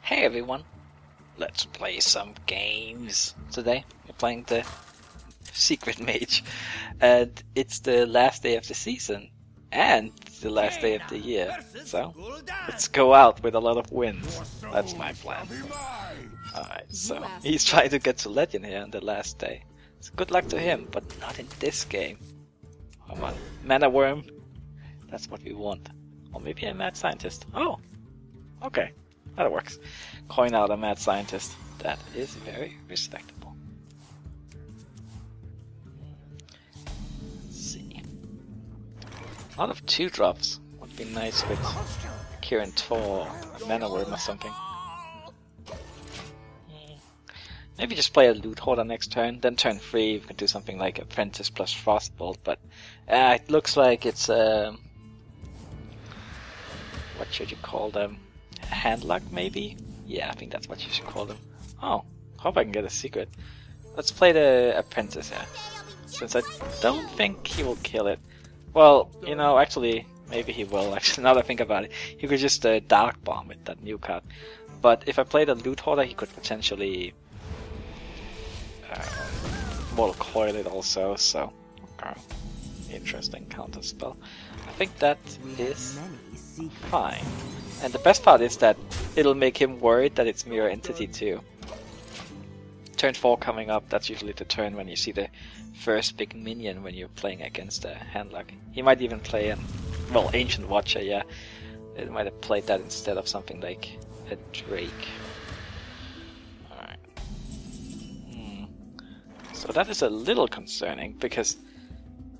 Hey everyone, let's play some games. Today we're playing the Secret Mage, and it's the last day of the season and the last day of the year, so let's go out with a lot of wins. That's my plan. Alright, so he's trying to get to Legend here on the last day. So good luck to him, but not in this game. Come on, Mana Worm, that's what we want. Or maybe a Mad Scientist. Oh, okay. That works. Coin out a mad scientist. That is very respectable. Let's see. A lot of 2-drops would be nice with Kirin Tor, a Mana Worm or something. Maybe just play a Loot Hoarder next turn, then turn 3 we can do something like Apprentice plus Frostbolt, but it looks like it's what should you call them? Handlock, maybe? Yeah, I think that's what you should call them. Oh, hope I can get a secret. Let's play the Apprentice here, since I don't think he will kill it. Well, you know, actually, maybe he will. Actually, now that I think about it, he could just Dark Bomb with that new card. But if I play the Loot Hoarder, he could potentially Mortal Coil it also, so interesting counter spell. I think that is fine. And the best part is that it'll make him worried that it's Mirror Entity too. Turn 4 coming up, that's usually the turn when you see the first big minion when you're playing against a Handlock. He might even play well, Ancient Watcher, yeah. It might have played that instead of something like a Drake. Alright. So that is a little concerning, because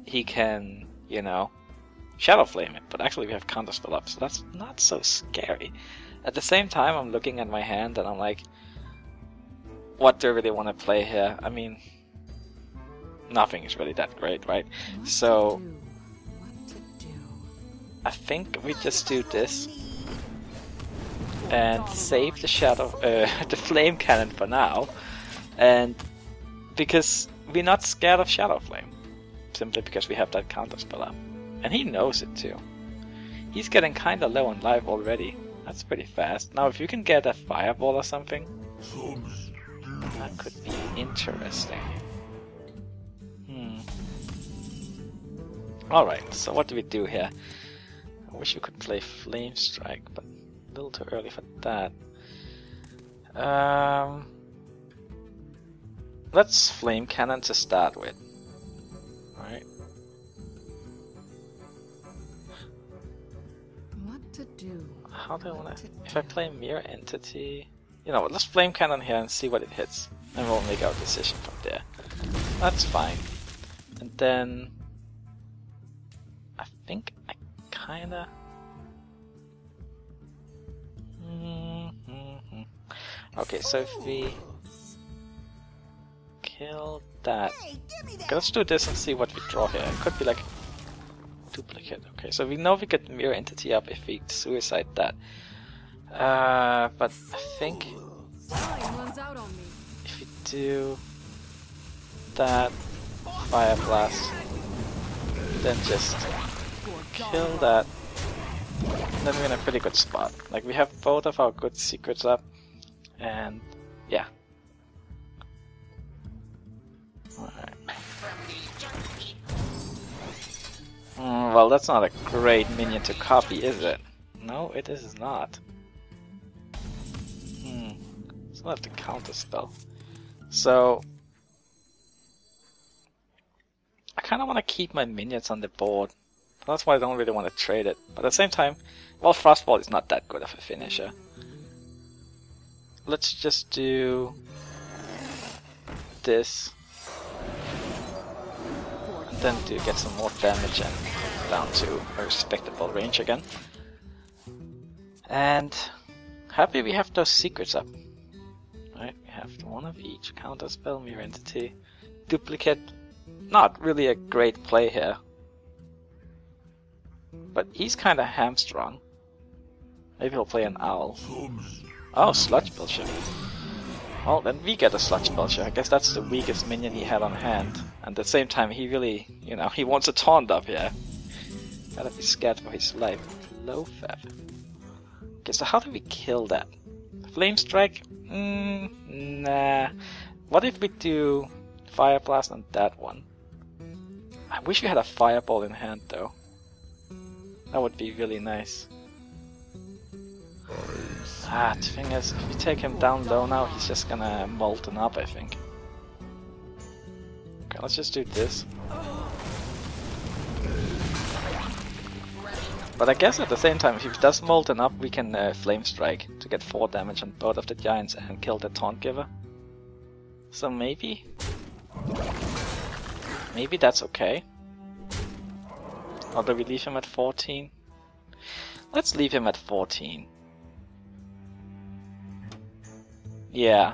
he can, you know, Shadow Flame it, but actually we have Counterspell up, so that's not so scary. At the same time, I'm looking at my hand and I'm like, what do I really want to play here? I mean, nothing is really that great, right? So, I think we just do this and save the Shadow, the Flame Cannon for now, and because we're not scared of Shadow Flame, simply because we have that Counterspell up. And he knows it too. He's getting kinda low on life already. That's pretty fast. Now if you can get a Fireball or something, that could be interesting. Alright, so what do we do here? I wish we could play Flame Strike, but a little too early for that. Let's Flame Cannon to start with. Alright. How do I wanna... If I play Mirror Entity... You know what, let's Flame Cannon here and see what it hits. And we'll make our decision from there. That's fine. And then... I think I kinda... Okay, so if we... kill that... Okay, let's do this and see what we draw here. It could be like... duplicate. Okay, so we know we get Mirror Entity up if we suicide that. But I think if we do that Fire Blast, then just kill that, then we're in a pretty good spot. Like, we have both of our good secrets up, and yeah. Alright. Well, that's not a great minion to copy, is it? No, it is not. It's not the counter spell. So I kind of want to keep my minions on the board. That's why I don't really want to trade it. But at the same time, well, Frostbolt is not that good of a finisher. Let's just do this. Then to get some more damage and down to a respectable range again. And happy we have those secrets up. Right, we have one of each. Counterspell, Mirror Entity, Duplicate. Not really a great play here. But he's kinda hamstrung. Maybe he'll play an Owl. Oh, Sludge Belcher. Well, then we get a Sludge Belcher. I guess that's the weakest minion he had on hand. And at the same time, he really, you know, he wants a taunt up here. Gotta be scared for his life. Low Fab. Okay, so how do we kill that? Flame Strike? Nah. What if we do Fire Blast on that one? I wish we had a Fireball in hand though. That would be really nice. The thing is, if we take him down low now, he's just gonna molten up, I think. Okay, let's just do this. But I guess at the same time, if he does molten up, we can Flame Strike to get 4 damage on both of the giants and kill the Taunt Giver. So maybe that's okay. Or do we leave him at 14? Let's leave him at 14. Yeah,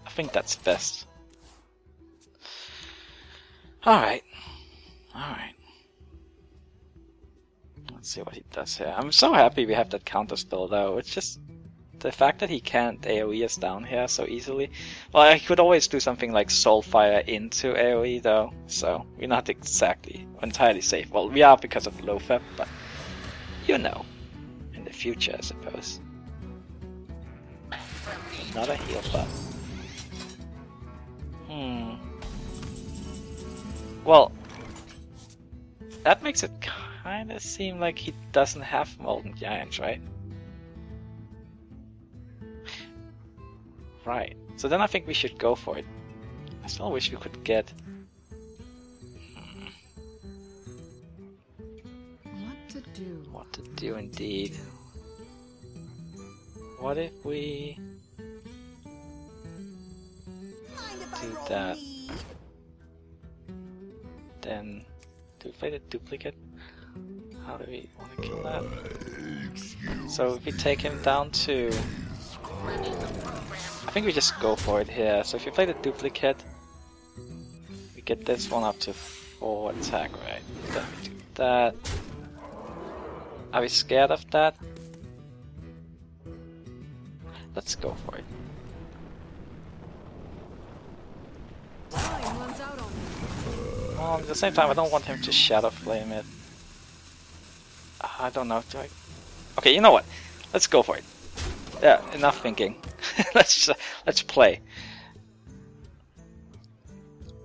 I think that's best. Alright. Let's see what he does here. I'm so happy we have that counter spell though. It's just the fact that he can't AoE us down here so easily. Well, I could always do something like Soulfire into AoE though, so we're not exactly entirely safe. Well, we are because of low FEP, but you know, in the future I suppose. Another heal buff. Well, that makes it kinda seem like he doesn't have Molten Giants, right? Right. So then I think we should go for it. I still wish we could get... What to do indeed. What if we... do that? Then... do we play the duplicate? How do we want to kill that? So if we take him down to... I think we just go for it here. So if you play the duplicate, we get this one up to 4 attack, right? Then we do that. Are we scared of that? Let's go for it. Well, at the same time, I don't want him to Shadow Flame it. I don't know. Okay, you know what? Let's go for it. Yeah, enough thinking. let's play.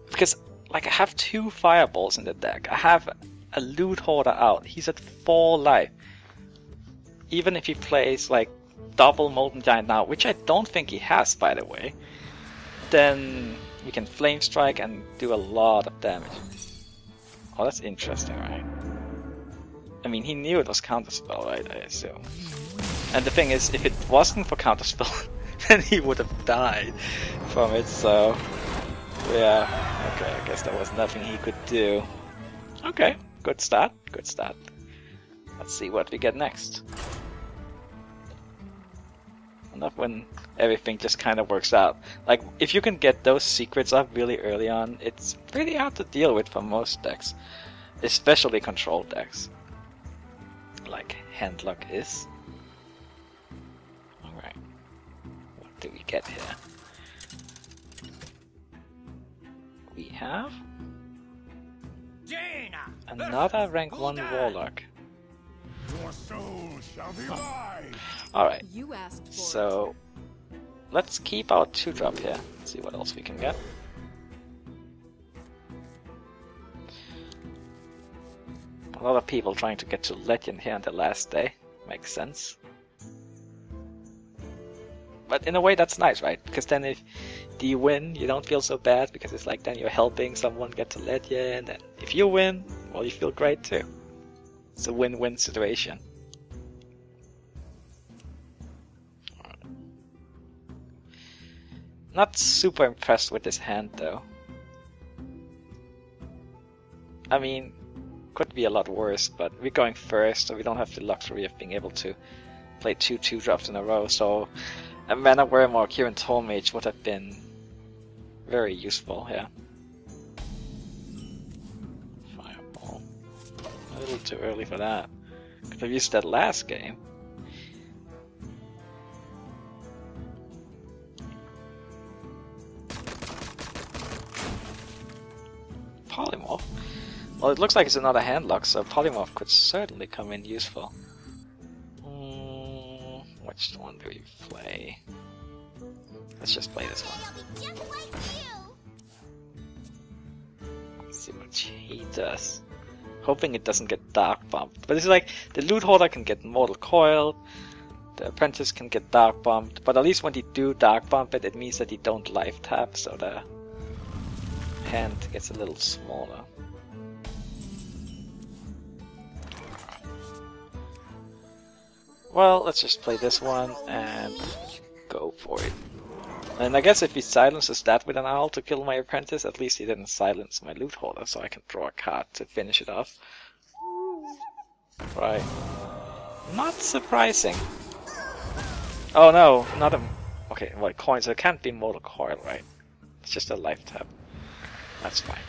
Because like I have 2 fireballs in the deck. I have a Loot Hoarder out. He's at 4 life. Even if he plays like double Molten Giant now, which I don't think he has, by the way, then we can Flame Strike and do a lot of damage. Oh, that's interesting, right? I mean, he knew it was Counterspell, right? I assume. And the thing is, if it wasn't for Counterspell, then he would have died from it, so... yeah, okay, I guess there was nothing he could do. Okay, good start, good start. Let's see what we get next. Enough when everything just kind of works out. Like, if you can get those secrets up really early on, it's pretty hard to deal with for most decks. Especially control decks. Like Handlock is. Alright. What do we get here? We have... another rank 1 Warlock. Your soul shall be mine. Alright, so let's keep our 2-drop here. See what else we can get. A lot of people trying to get to Legend here on the last day. Makes sense. But in a way that's nice, right? Because then if you win, you don't feel so bad, because it's like then you're helping someone get to Legend, and if you win, well, you feel great too. It's a win-win situation. Not super impressed with this hand though. I mean, could be a lot worse, but we're going first, so we don't have the luxury of being able to play 2 2-drops in a row, so a Mana Worm or Kirin Toll Mage would have been very useful here. Fireball. A little too early for that. Could have used that last game. Polymorph? Well, it looks like it's another Handlock, so Polymorph could certainly come in useful. Which one do we play? Let's just play this one. Let's see what he does. Hoping it doesn't get dark bumped. But it's like the loot hoarder can get mortal coiled, the apprentice can get dark bumped, but at least when they do dark bump it, it means that they don't life tap, so the hand gets a little smaller. Well, let's just play this one and go for it. And I guess if he silences that with an owl to kill my apprentice, at least he didn't silence my loot hoarder, so I can draw a card to finish it off. Right. Not surprising. Oh no, not a... Okay, well, coin, so it can't be mortal coil, right? It's just a life tap. That's fine.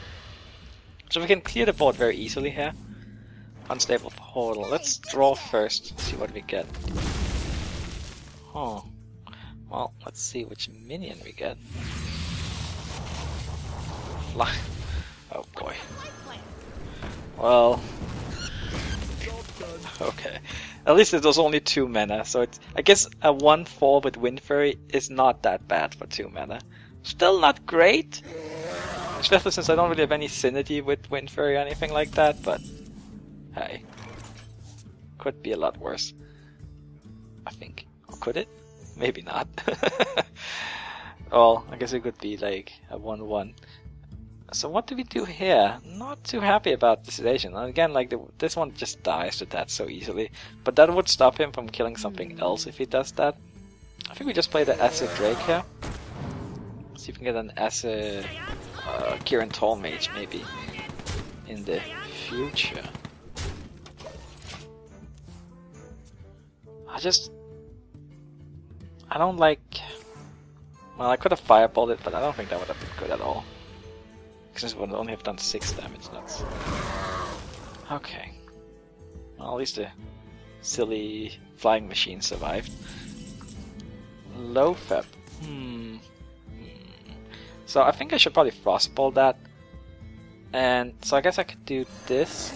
So we can clear the board very easily here. Unstable portal. Let's draw first, see what we get. Oh. Well, let's see which minion we get. Fly. Oh boy. Well. Okay. At least it was only 2 mana, so it's. I guess a 1/4 with Wind Fury is not that bad for 2 mana. Still not great, especially since I don't really have any synergy with Wind Fury or anything like that. But hey, could be a lot worse. I think. Or could it? Maybe not. Well, I guess it could be like a 1/1. So what do we do here? Not too happy about the sedation. And again, like this one just dies to that so easily. But that would stop him from killing something else if he does that. I think we just play the Acid Drake here. See if we can get an Acid Kirin Tall Mage maybe in the future. I don't like... Well, I could have fireballed it, but I don't think that would have been good at all. Since it would only have done 6 damage, that's... Okay. Well, at least the silly flying machine survived. Low feb. So I think I should probably frostball that. And so I guess I could do this,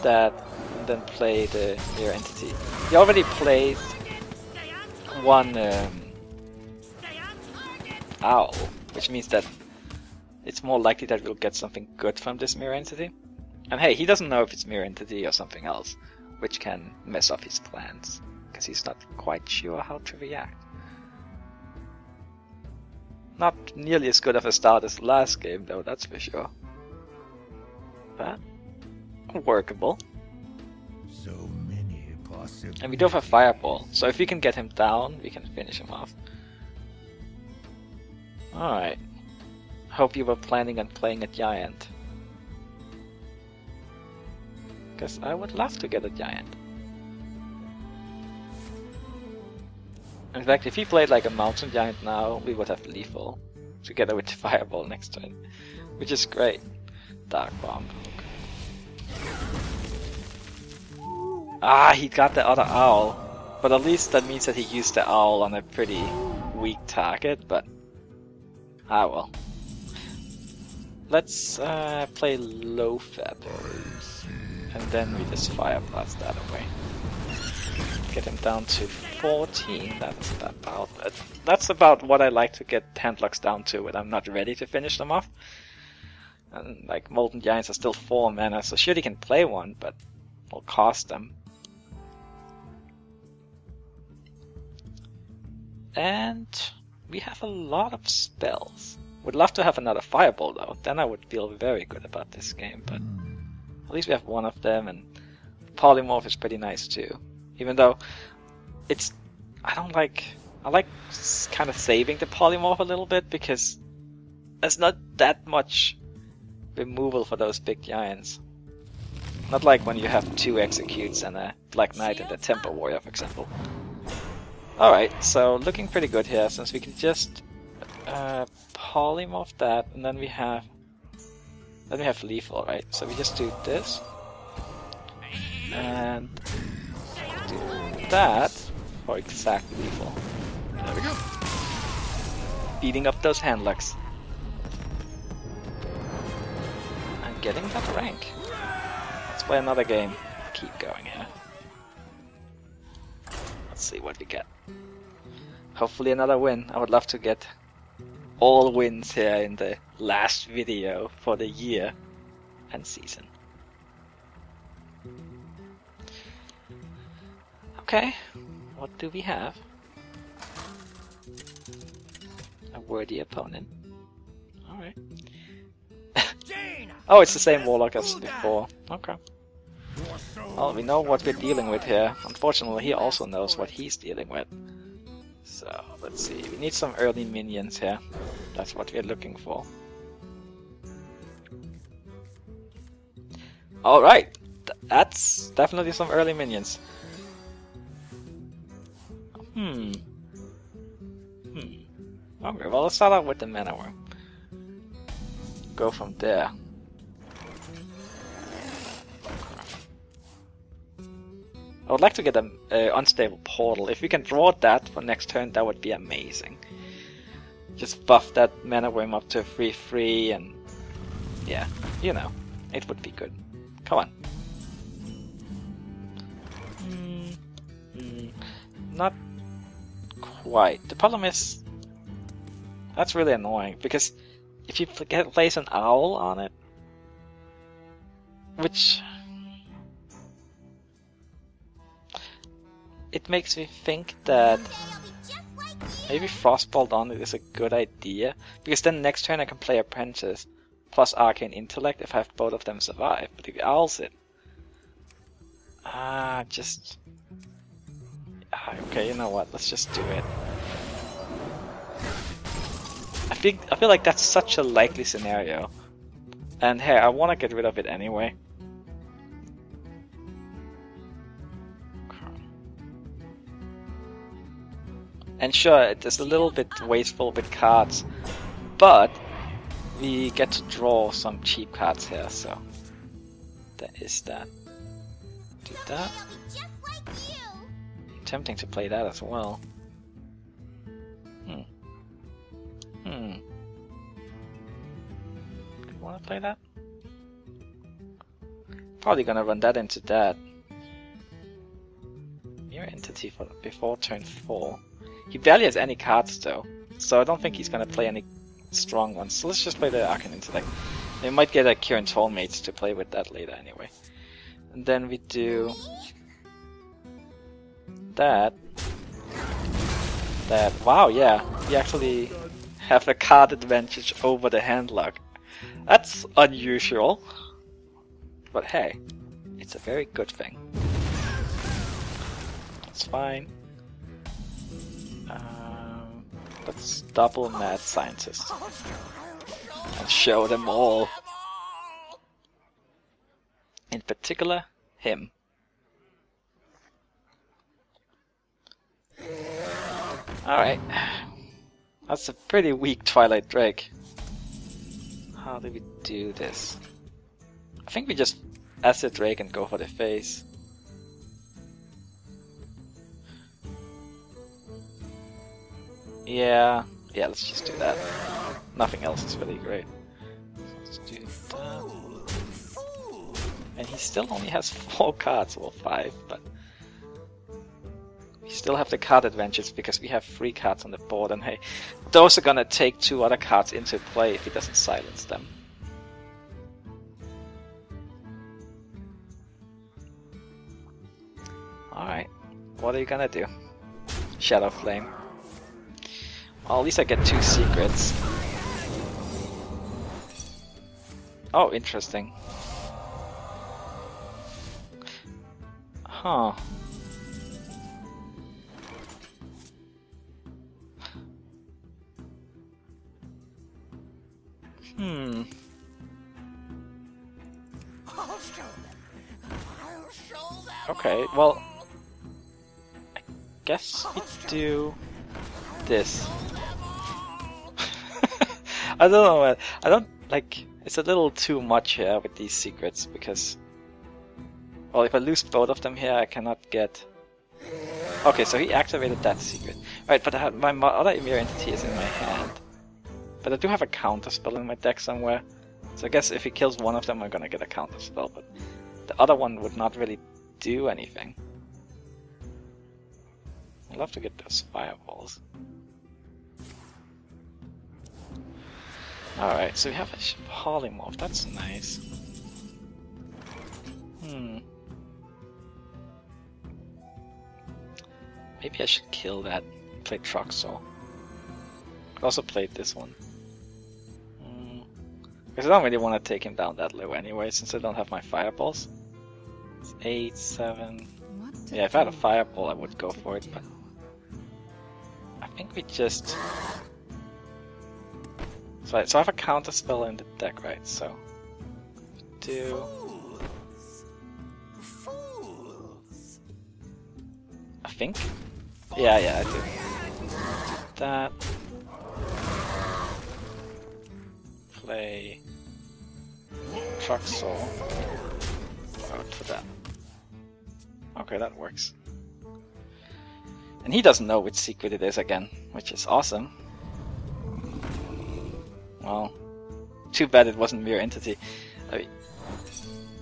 that, and then play the mirror entity. He already plays one owl, which means that it's more likely that we'll get something good from this mirror entity. And hey, he doesn't know if it's mirror entity or something else, which can mess up his plans, because he's not quite sure how to react. Not nearly as good of a start as the last game though, that's for sure. But workable. So many possibilities. And we do have a fireball, so if we can get him down, we can finish him off. Alright. Hope you were planning on playing a giant. Because I would love to get a giant. In fact, if he played like a mountain giant now, we would have lethal. Together with the fireball next turn. Which is great. Dark Bomb. Ah, he got the other owl. But at least that means that he used the owl on a pretty weak target, but... Ah well. Let's play low feb. And then we just fire blast that away. Get him down to 14. That's about what I like to get Handlocks down to when I'm not ready to finish them off. And like Molten Giants are still 4 mana, so sure he can play one, but will cost them. And we have a lot of spells. Would love to have another fireball though, then I would feel very good about this game, but at least we have one of them, and Polymorph is pretty nice too. Even though it's... I like kind of saving the Polymorph a little bit, because there's not that much removal for those big giants. Not like when you have 2 Executes and a Black Knight and a Tempo Warrior, for example. Alright, so looking pretty good here, since we can just polymorph that, and then we have lethal, right? So we just do this, and do that for exact lethal. There we go. Beating up those handlocks. And getting that rank. Let's play another game. Keep going here. Let's see what we get. Hopefully another win. I would love to get all wins here in the last video for the year and season. Okay, what do we have? A worthy opponent. Alright. Oh, it's the same Warlock as before. Okay. Well, we know what we're dealing with here. Unfortunately, he also knows what he's dealing with. So, let's see. We need some early minions here. That's what we're looking for. Alright! That's definitely some early minions. Okay, well, let's start out with the Mana Worm. Go from there. I would like to get an unstable portal. If we can draw that for next turn, that would be amazing. Just buff that Mana Worm up to 3/3 and... yeah, you know, it would be good. Come on. Not quite. The problem is... that's really annoying, because if you place an owl on it... which... it makes me think that maybe Frostbolt on it is a good idea, because then next turn I can play Apprentice plus Arcane Intellect if I have both of them survive, but if he owls it... okay, you know what, let's just do it. I feel like that's such a likely scenario, and hey, I want to get rid of it anyway. And sure, it is a little bit wasteful with cards, but we get to draw some cheap cards here, so there is that. Do that. Tempting to play that as well. Do you want to play that? Probably gonna run that into that. Mirror Entity for before turn 4. He barely has any cards though, so I don't think he's gonna play any strong ones. So let's just play the Arcane Intellect. We might get a Kirin Tollmates to play with that later anyway. And then we do that. Wow, yeah, we actually have a card advantage over the Handlock. That's unusual, but hey, it's a very good thing. That's fine. Let's double Mad Scientist and show them all. In particular, him. Alright. That's a pretty weak Twilight Drake. How do we do this? I think we just Acid Drake and go for the face. Yeah, let's just do that. Nothing else is really great. Let's do that. And he still only has 4 cards, or 5, but we still have the card advantage because we have 3 cards on the board, and hey, those are gonna take 2 other cards into play if he doesn't silence them. Alright, what are you gonna do? Shadow Flame. Well, at least I get 2 secrets. Oh, interesting. Huh. Okay, well, I guess we do this. I don't know, I don't like, it's a little too much here with these secrets because, well, if I lose both of them here, I cannot get... Okay, so he activated that secret. Right, but my other Ymir entity is in my hand. But I do have a counter spell in my deck somewhere. So I guess if he kills one of them, I'm gonna get a counter spell, but the other one would not really do anything. I'd love to get those fireballs. Alright, so we have a polymorph, that's nice. Maybe I should kill that, play Truxel. Also played this one. Because I don't really want to take him down that low anyway, since I don't have my fireballs. It's 8, 7... Yeah, if I had a fireball I would go for it, but... I think we just... So I have a counter spell in the deck, right? So... do... I think? Yeah, I do. Do that. Play... Truxel. Out for that. Okay, that works. And he doesn't know which secret it is again, which is awesome. Well, too bad it wasn't Mirror Entity. I mean,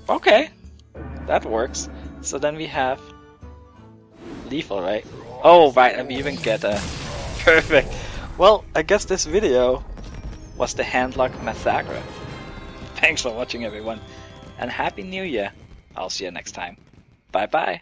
okay, that works. So then we have lethal, right? Oh, right, and we even get a... Perfect. Well, I guess this video was the Handlock Massacre. Thanks for watching, everyone, and Happy New Year. I'll see you next time. Bye bye.